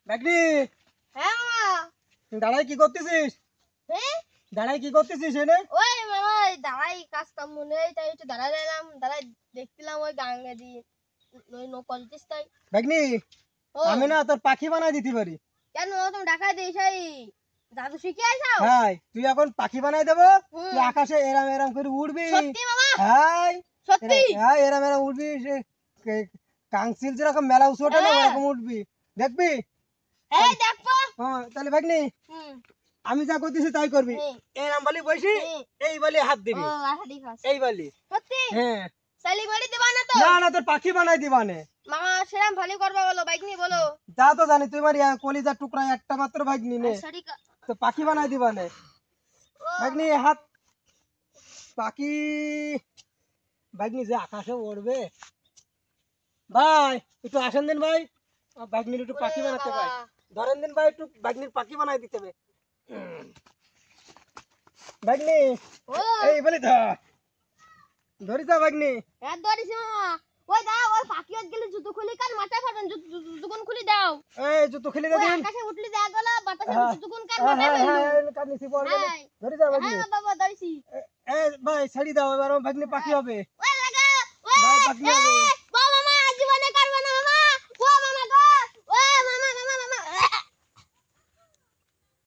বাগনি, হ্যাঁ মামা। দাঁড়াই কি করতেছিস? হ্যাঁ দাঁড়াই কি করতেছিস এনে? ওই মামা এই দাঁড়াই কাজ কাম নেই তাই একটু দাঁড়াই রইলাম দাঁড়াই দেখছিলাম ওই গাঙ্গে দি ওই নৌকলতিস তাই বাগনি, ও আমি না তোর পাখি বানাই দিতে পারি। কেন তুমি ঢাকায় দিস এই জাদু শিখে আইসাও? হ্যাঁ, তুই এখন পাখি বানাই দেবো। হুম। তুই আকাশে এরাম এরাম করে উড়বি। সত্যি মামা? হ্যাঁ, সত্যি? হ্যাঁ, এরাম এরাম উড়বি। কাংসিল যেরকম মেলা উঁচু ওঠে না, হ্যাঁ। ওরকম উঠবি। দেখবি? এই দেখবো। হ্যাঁ, তাহলে বাগনি, হুম। আমি যা করতেছি তাই করবি। হুম। এরাম বলি বসি, হুম। এই বলি হাত ও দিবি। আচ্ছা ঠিক আছে। এই বলি। সত্যি? হ্যাঁ। সালি বাড়ি দিবা না তো? না না, তোর পাখি বানাই দিবানে। মামা সেরাম ভালো করবা বলো বাইক নিয়ে বলো। যা তো জানি তুই আমার কলিজার টুকরা একটা মাত্র ভাগ্নি নে, সরি তো পাখি বানাই দিবানে। ভাগ্নি হাত পাখি ভাগ্নি যে আকাশে উড়বে। ভাই একটু আসেন দিন ভাই, ভাগ্নির একটু পাখি বানাতে ভাই। ধরেন দিন ভাই, একটু ভাগ্নির পাখি বানাই দিতে হবে। ভাগ্নি ও এই বলি ধরি যা ভাগ্নি। হ্যাঁ ধরিস মামা। ওই দাও ওই পাখি হাত গেলে জুতো খুলি কান মাথায় ফাটান জুতো কোন খুলি দাও। এই জুতো খুলে ওই দিন। আকাশে উঠলি দেখা গেল বাতাসে হ্যাঁ, জুতো কোন কান হ্যাঁ, মাথায় হ্যাঁ, ফেললু। হ্যাঁ, কাটনিছি পড়বে না। হ্যাঁ ধরি যা ভাগ্নি। হ্যাঁ বাবা ধরিসি। এই ভাই ছাড়ি দাও, এবার আমার ভাগ্নি পাখি হবে। ওই লাগা ভাই ওই পাখি হবে।